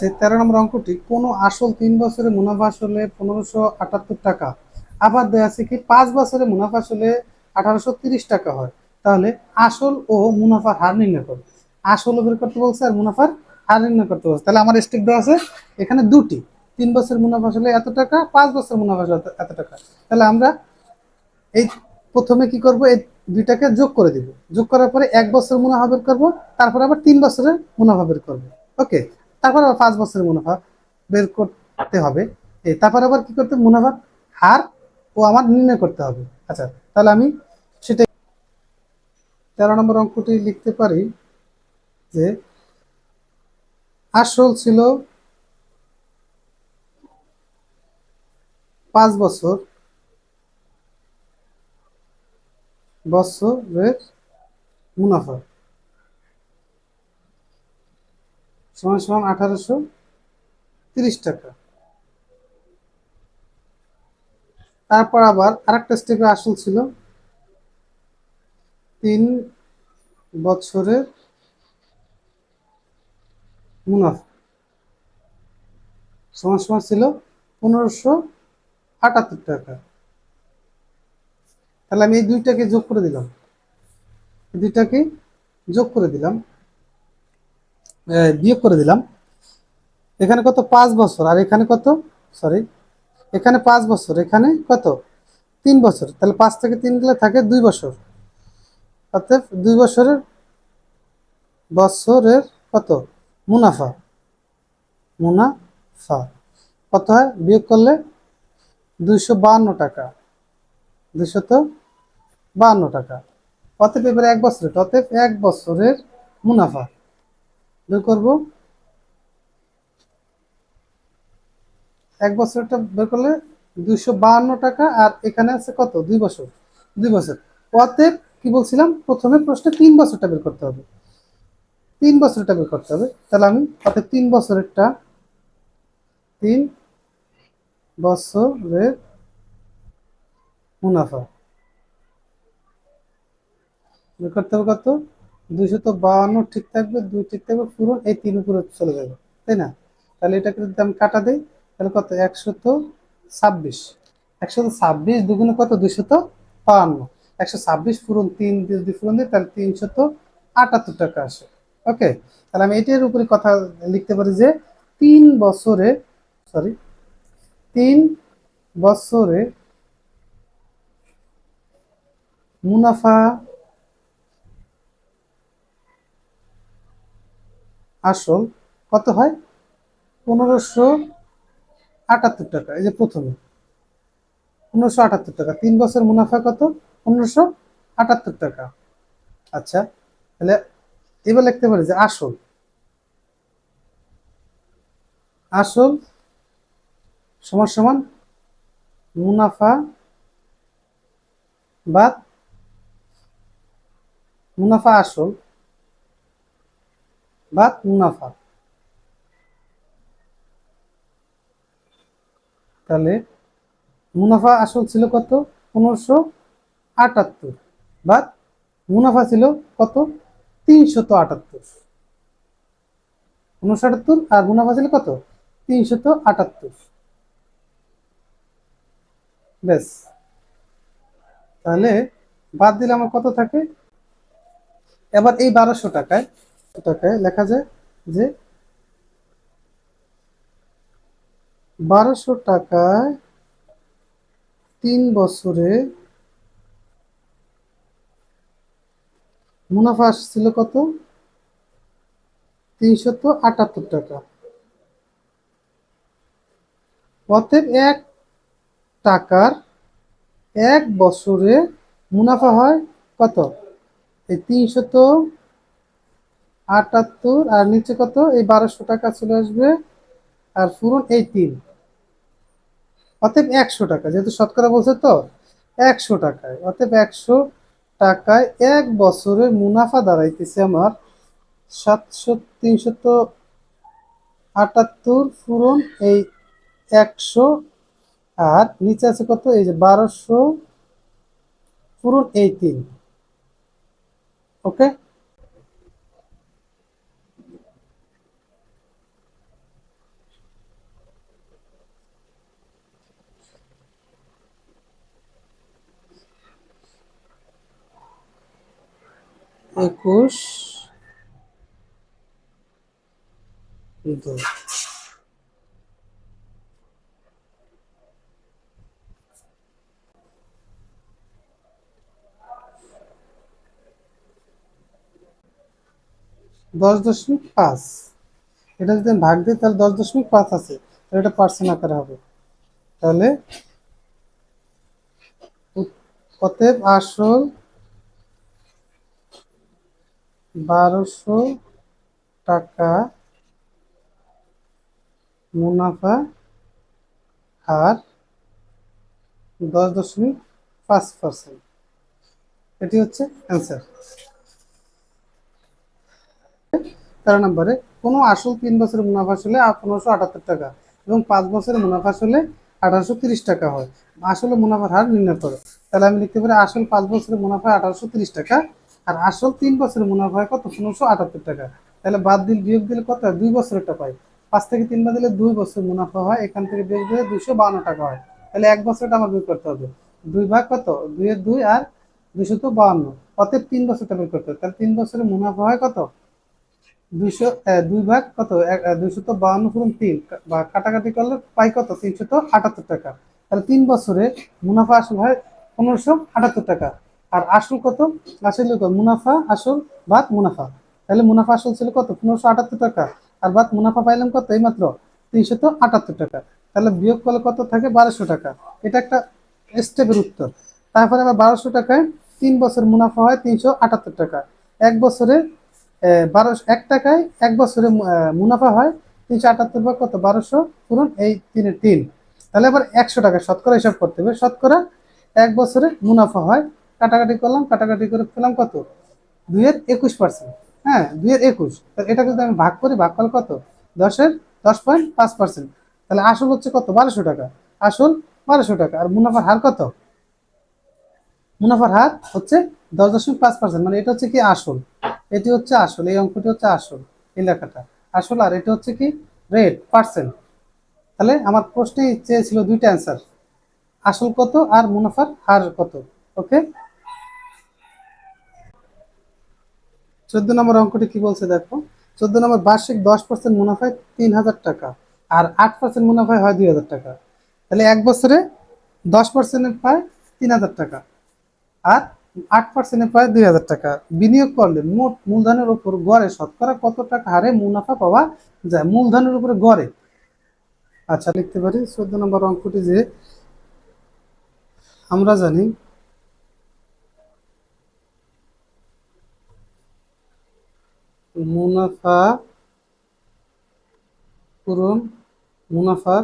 13 নম্বর অঙ্কটি কোনো আসল 3 বছরে মুনাফা আসলে 1578 টাকা, আবার দেয়া আছে কি 5 বছরে মুনাফা আসলে 1830 টাকা হয়, তাহলে আসল ও মুনাফার হার নির্ণয় করো। আসল বের করতে বলছে আর মুনাফার হার নির্ণয় করতে বলছে। তাহলে আমার স্টেপ দেওয়া আছে এখানে দুটি, 3 বছর মুনাফা আসলে এত টাকা, 5 বছর মুনাফা আসলে এত টাকা। তাহলে আমরা এই প্রথমে কি করব, এই দুইটাকে যোগ করে দিব, যোগ করার পরে 1 বছর মুনাফা বের করবো, তারপর আবার 3 বছরের মুনাফা বের করবো। ওকে, তারপর আবার 5 বছরের মুনাফা বের করতে হবে। তারপর আবার কি করতে, মুনাফার হার ও আমার নির্ণয় করতে হবে। আচ্ছা, তাহলে আমি সেটাই 13 নম্বর অঙ্কটি লিখতে পারি যে আসল ছিল 5 বছর, বছরের মুনাফা সমান সমান 1830 টাকা। তারপর আবার আরেকটা স্টেপে আসল ছিল 3 বছরের মুনাফা সমান সমান ছিল 1578 টাকা। তাহলে আমি এই দুইটাকে যোগ করে দিলাম, এই দুইটাকে যোগ করে দিলাম, বিয়োগ করে দিলাম। এখানে কত, 5 বছর, আর এখানে কত, সরি, এখানে 5 বছর, এখানে কত, 3 বছর। তাহলে 5 থেকে 3 গেলে থাকে 2 বছর, অর্থাৎ 2 বছরের বছরের কত মুনাফা, মুনাফা কত হয়, বিয়োগ করলে 252 টাকা, 252 টাকা। অতএব এবারে 1 বছরের, অতএব 1 বছরের মুনাফা বের করবো। 1 বছরটা বের করলে 252 টাকা, আর এখানে আছে কত, 2 বছর, 2 বছর। অতএব কি বলছিলাম, প্রথমে প্রশ্নে 3 বছরটা বের করতে হবে, 3 বছরটা বের করতে হবে। তাহলে আমি অতএব 3 বছরেরটা, 3 বছরের মুনাফা বের করতে হবে কত, 252 ঠিক থাকবে, 2 ঠিক থাকবে, পূরণ এই 3 উপরে চলে যাবে, তাই না? তাহলে এটাকে যদি আমি কাটা দেই, তাহলে কত, 126, 126 দুগুণে কত, 252, 126 পূরণ 3 দিয়ে যদি পূরণ দিই, তাহলে 378 টাকা আসে। ওকে, তাহলে আমি এটার উপরে কথা লিখতে পারি যে 3 বছরে, সরি, 3 বছরে মুনাফা আসল কত হয়, 1578 টাকা। এই যে প্রথমে 1578 টাকা, 3 বছর মুনাফা কত, 1578 টাকা। আচ্ছা, তাহলে এবার লিখতে পারি যে আসল, আসল সমান সমান মুনাফা বা মুনাফা আসল বা মুনাফা। তাহলে মুনাফা আসল ছিল কত, 1578, বা মুনাফা ছিল কত, 378, 1578, আর মুনাফা ছিল কত, 378। বেশ, তাহলে বাদ দিলে আমার কত থাকে। এবার এই 1200 টাকায় লেখা যায় যে 1200 টাকায় 3 বছরে মুনাফা আসছিল কত, 378 টাকা। অতএব 1 টাকার 1 বছরে মুনাফা হয় কত, এই 378, আর নিচে কত, এই 1200 টাকা চলে আসবে, আর পূরণ এই 3। অতএব 100 টাকা, যেহেতু শতকরা বলছে তো 100 টাকায়, অতএব 100 টাকায় 1 বছরের মুনাফা দাঁড়াইতেছে আমার 378 পূরণ এই 100, আর নিচে আছে কত, এই যে 1200 পূরণ এই 3। ওকে, 21 2। 10.5। এটা যদি আমি ভাগ দিই তাহলে 10.5 আছে, তাহলে এটা পার্সেন্ট আকারে হবে। তাহলে অতএব আসল 1200 টাকা, মুনাফা হার 10.5%। এটি হচ্ছে অ্যান্সার। 13 নম্বরে, কোনো আসল 3 বছরের মুনাফা আসলে 1578 টাকা এবং 5 বছরের মুনাফা আসলে 1830 টাকা হয়। আসলে মুনাফার হার নির্ণয় করো। তাহলে আমি লিখতে পারি আসল 5 বছরের মুনাফা 1830 টাকা, আর আসল 3 বছরের মুনাফা হয় কত, 1578 টাকা। তাহলে বাদ দিল বিয়োগ দিলে কত হয়, 2 বছরেরটা পাই। 5 থেকে 3 বাদ দিলে 2 বছর মুনাফা হয়, এখান থেকে বিয়োগ দিলে 252 টাকা হয়। তাহলে 1 বছরটা আমার বের করতে হবে। 2 ভাগ কত, 2 এর 2 আর 252, অতএব 3 বছরটা বের করতে হবে। তাহলে 3 বছরের মুনাফা হয় কত, 2 ভাগ কত, 252 বা কাটাকাটি করলে পাই কত, 378 টাকা। তাহলে 3 বছরে মুনাফা আসল হয় 1578 টাকা। আর আসল কত, আসল কত, মুনাফা আসল বাদ মুনাফা। তাহলে মুনাফা আসল ছিল কত, 1578 টাকা, আর বাদ মুনাফা পাইলাম কত, এইমাত্র 378 টাকা। তাহলে বিয়োগ করলে কত থাকে, 1200 টাকা। এটা একটা স্টেপের উত্তর। তারপরে আবার 1200 টাকায় 3 বছর মুনাফা হয় 378 টাকা। 1 বছরে 1 টাকায় 1 বছরে মুনাফা হয় 378 বা কত, 1200 এই 3 এর 3। তাহলে আবার 100 টাকা শতকরা হিসাব করতে হবে। শতকরা 1 বছরে মুনাফা হয়, কাটাকাটি করলাম, কাটাকাটি করে পেলাম কত, 2-এর 21%। হ্যাঁ, 2-এর 21। তাহলে এটা যদি আমি ভাগ করি, ভাগ করলে কত, 10.5%। তাহলে আসল হচ্ছে কত, 1200 টাকা। আসল 1200 টাকা, আর মুনাফার হার কত, মুনাফার হার হচ্ছে 10.5%। মানে এটা হচ্ছে কি আসল, এটি হচ্ছে আসল, এই অঙ্কটি হচ্ছে আসল, এই লেখাটা আসল, আর এটা হচ্ছে কি রেট, পার্সেন্ট। তাহলে আমার প্রশ্নে চেয়েছিল দুইটা অ্যান্সার, আসল কত আর মুনাফার হার কত। ওকে। 14 নম্বর অঙ্কটি কি বলছে দেখো। 14 নম্বর, বার্ষিক 10% মুনাফায় 3000 টাকা, আর 8% মুনাফায় হয় 2000 টাকা। তাহলে 1 বছরে 10% পায় 3000 টাকা, আর 8% পায় 2000 টাকা। বিনিয়োগ করলে মোট মূলধনের উপর গড়ে শতকরা কত টাকা হারে মুনাফা পাওয়া যায়, মূলধনের উপরে গড়ে। আচ্ছা, লিখতে পারি 14 নম্বর অঙ্কটি যে আমরা জানি মুনাফা পূরণ মুনাফার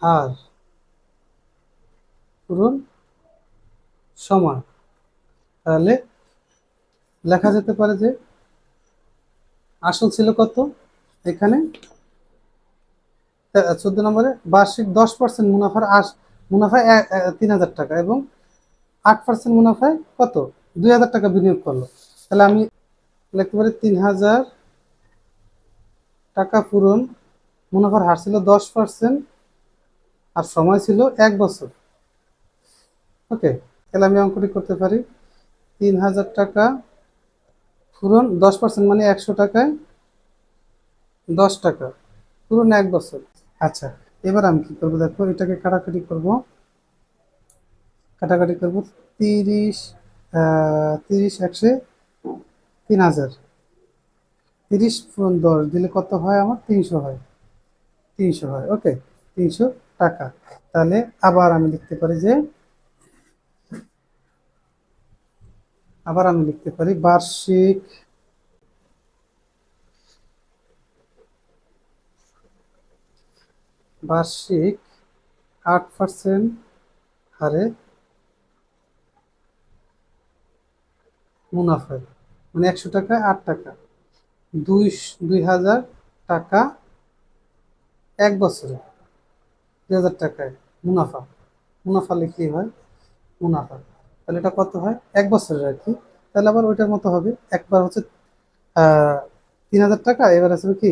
হার পূরণ সমান। তাহলে লেখা যেতে পারে যে আসল ছিল কত, এখানে 14 নম্বরে বার্ষিক 10% মুনাফায় 3000 টাকা এবং 8% মুনাফায় কত, 2000 টাকা বিনিয়োগ করলো। তাহলে আমি লিখতে পারি 3000 টাকা পূরণ মুনাফার হার ছিল 10%, আর সময় ছিল 1 বছর। ওকে। তাহলে আমি অঙ্কটি করতে পারি 3000 টাকা পূরণ 10%, মানে 100 টাকায় 10 টাকা পূরণ 1 বছর। আচ্ছা, এবার আমি কি করবো দেখো, এটাকে কাটাকাটি করব, কাটাকাটি করব 30, 30 একশে 3000, 30 × 10 দিলে কত হয়, আমার 300 হয়, 300 হয়। ওকে, 300 টাকা। তাহলে আবার আমি লিখতে পারি যে, আবার আমি লিখতে পারি বার্ষিক বার্ষিক 8% হারে মুনাফা, মানে 100 টাকায় 8 টাকা, 2000 টাকা 1 বছরে, 2000 টাকায় মুনাফা, মুনাফা লিখলেই হয় মুনাফা। তাহলে এটা কত হয়, 1 বছরের আর কি। তাহলে আবার ওইটার মতো হবে, একবার হচ্ছে 3000 টাকা, এবার আসবে কি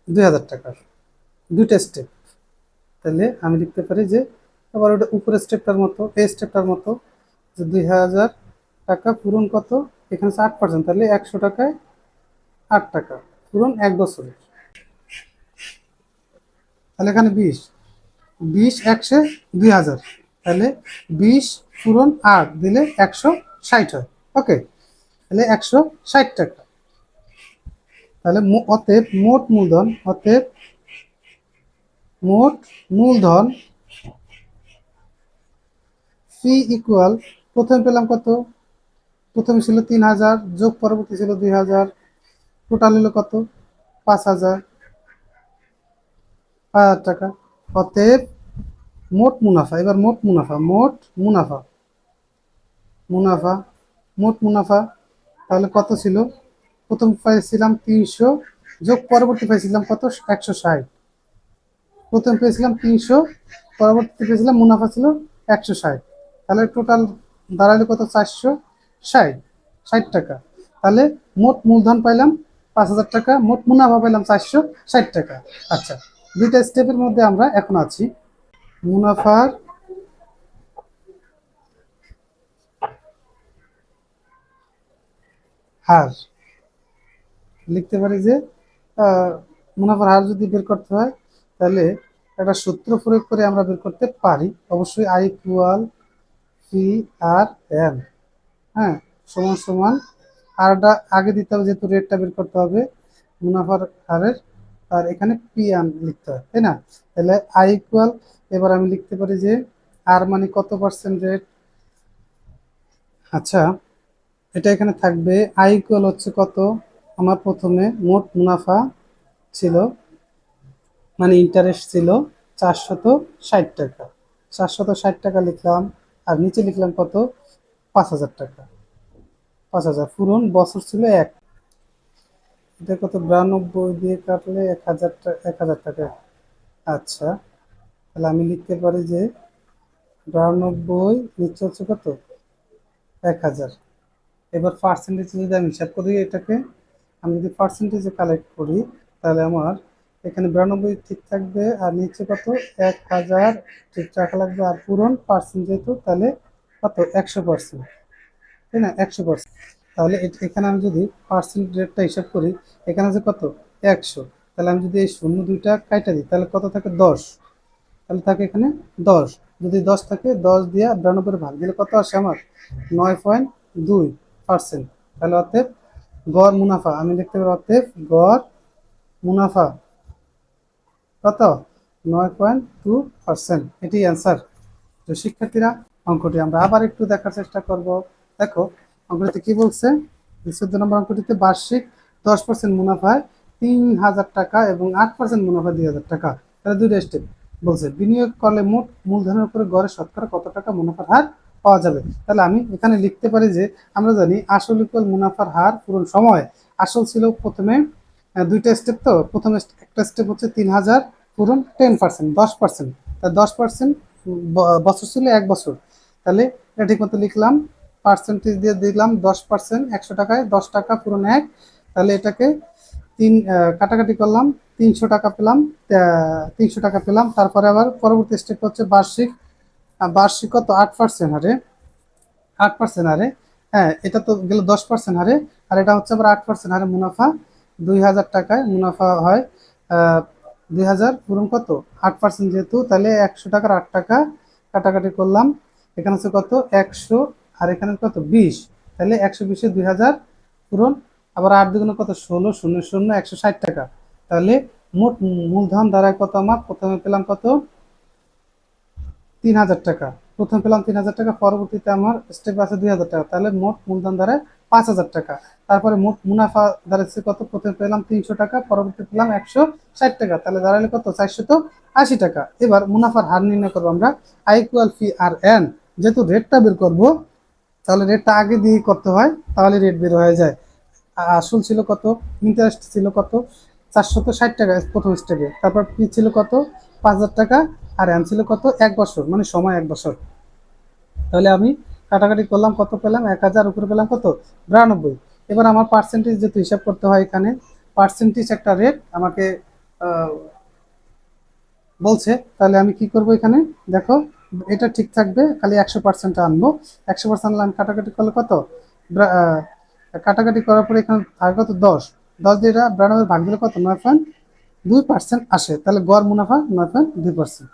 2000 টাকার, দুইটা স্টেপ। তাহলে আমি লিখতে পারি যে আবার ওটা উপরের স্টেপটার মতো, এই স্টেপটার মতো, যে 2000 টাকা পূরণ কত, এখানে 8%, তাহলে 100 টাকায় 8 টাকা পূরণ 1 বছরে। তাহলে এখানে 20, 20 একশে 2000, তাহলে 20 পূরণ 8 দিলে 160 হয়। ওকে, তাহলে 160 টাকা। তাহলে অতএব মোট মূলধন, অতএব মোট মূলধন ফি ইকুয়াল, প্রথমে পেলাম কত, প্রথমে ছিল 3000 যোগ পরবর্তী ছিল 2000, টোটাল হলো কত, 5000, 5000 টাকা। অতএব মোট মুনাফা, এবার মোট মুনাফা, মোট মুনাফা, মুনাফা, মোট মুনাফা তাহলে কত ছিল, প্রথম পাইছিলাম 300 যোগ পরবর্তী পাইছিলাম কত, 160, প্রথম পেয়েছিলাম 300, পরবর্তীতে পেয়েছিলাম মুনাফা ছিল 160, তাহলে টোটাল দাঁড়ালো কত, 460, 60 টাকা। তাহলে মোট মূলধন পাইলাম 5000 টাকা, মোট মুনাফা পাইলাম 460 টাকা। আচ্ছা, দুইটা স্টেপের মধ্যে আমরা এখন আছি। মুনাফার হার লিখতে পারি যে, মুনাফার হার যদি বের করতে হয় তাহলে একটা সূত্র প্রয়োগ করে আমরা বের করতে পারি। অবশ্যই I equal P R N, হ্যাঁ, সমান সমান, আরটা আগে দিতে হবে যেহেতু রেটটা বের করতে হবে মুনাফার হারের, আর এখানে পি আন লিখতে হয়, তাই না? তাহলে আই ইকুয়াল, এবার আমি লিখতে পারি যে আর মানে কত পার্সেন্ট রেট। আচ্ছা, এটা এখানে থাকবে আই ইকুয়াল হচ্ছে কত, আমার প্রথমে মোট মুনাফা ছিল, মানে ইন্টারেস্ট ছিল 460 টাকা, 460 টাকা লিখলাম, আর নিচে লিখলাম কত, 5000 টাকা, 5000 পূরণ বছর ছিল এক, এটা কত, 92 দিয়ে কাটলে 1000 টাকা, 1000 টাকা। আচ্ছা, তাহলে আমি লিখতে পারি যে 92 নিচে হচ্ছে কত, 1000। এবার পার্সেন্টেজ যদি আমি হিসাব করি এটাকে, আমি যদি পার্সেন্টেজে কালেক্ট করি তাহলে আমার এখানে 92 ঠিক থাকবে, আর নিচে কত, 1000 ঠিক রাখা লাগবে, আর পূরণ পার্সেন্ট যেহেতু তাহলে কত, 100%, তাই না, 100%। তাহলে এখানে আমি যদি পার্সেন্ট রেটটা হিসাব করি, এখানে আছে কত, 100, তাহলে আমি যদি এই শূন্য দুইটা কাইটা দিই তাহলে কত থাকে, 10, তাহলে থাকে এখানে 10, যদি 10 থাকে 10 দিয়ে 92 ভাগ দিলে কত আসে আমার, 9.2%। তাহলে অতএব গড় মুনাফা আমি লিখতে পারি, অতএব গড় মুনাফা কত, 9.2%, এটি অ্যান্সার। তো শিক্ষার্থীরা, অঙ্কটি আমরা আবার একটু দেখার চেষ্টা করব। দেখো অঙ্কটিতে কি বলছে, 14 নম্বর অঙ্কটিতে বার্ষিক 10% মুনাফায় 3000 টাকা এবং 8% মুনাফা 2000 টাকা, তাহলে দুইটা স্টেপ বলছে, বিনিয়োগ করলে মোট মূলধনের উপরে গড়ে শতকরা কত টাকা মুনাফার হার পাওয়া যাবে। তাহলে আমি এখানে লিখতে পারি যে, আমরা জানি আসল ইকুয়াল মুনাফার হার পূরণ সময়, আসল ছিল প্রথমে দুইটা স্টেপ, তো প্রথম একটা স্টেপ হচ্ছে 3000 পূরণ 10%, 10%, তা 10% বছর ছিল 1 বছর, তাহলে এটা ঠিক মতো লিখলাম, পার্সেন্টেজ দিয়ে দিলাম 10%, 100 টাকায় 10 টাকা পূরণ 1, তাহলে এটাকে কাটাকাটি করলাম, 300 টাকা পেলাম, 300 টাকা পেলাম। তারপরে আবার পরবর্তী স্টেপ হচ্ছে বার্ষিক, বার্ষিক কত, 8% হারে, 8% হারে, হ্যাঁ এটা তো গেল 10% হারে, আর এটা হচ্ছে আবার 8% হারে মুনাফা, 2000 টাকায় মুনাফা হয়, 2000 পূরণ কত, 8% যেহেতু, তাহলে 100 টাকার 8 টাকা কাটাকাটি করলাম, এখানে হচ্ছে কত, 100, আর এখানে কত, 20, তাহলে 120-এ 2000 পূরণ, আবার 8 দুগুণে কত, 16, 0 0 160 টাকা। তাহলে মোট মূলধন দাঁড়ায় কত, আমার প্রথমে পেলাম কত, 3000 টাকা, প্রথমে পেলাম 3000 টাকা, পরবর্তীতে আমার স্টেপ আছে 2000 টাকা, তাহলে মোট মূলধন দাঁড়ায় 5000 টাকা। তারপরে মোট মুনাফা দাঁড়াচ্ছে কত, প্রথমে পেলাম 300 টাকা, পরবর্তীতে পেলাম 160 টাকা, তাহলে দাঁড়ালে কত, 480 টাকা। এবার মুনাফার হার নির্ণয় করবো আমরা, I equal P R N, যেহেতু রেটটা বের করবো তাহলে রেটটা আগে দিয়ে করতে হয়, তাহলে রেট বের হয়ে যায়। আসল ছিল কত, ইন্টারেস্ট ছিল কত, 460 টাকা প্রথম স্টেপে, তারপর পি ছিল কত, 5000 টাকা, আর এন ছিল কত, 1 বছর, মানে সময় 1 বছর। তাহলে আমি কাটাকাটি করলাম, কত পেলাম, 1000, উপরে পেলাম কত, 92। এবার আমার পার্সেন্টেজ যেহেতু হিসাব করতে হয়, এখানে পার্সেন্টেজ একটা রেট আমাকে বলছে, তাহলে আমি কি করব, এখানে দেখো এটা ঠিক থাকবে, খালি 100% আনবো। 100% লাইন কাটাকাটি করলে কত, কাটাকাটি করার পরে এখানে থাকে কত, 10 দিয়ে 92 ভাগ দিলে কত, 9.2% আসে। তাহলে গড় মুনাফা 9.2%।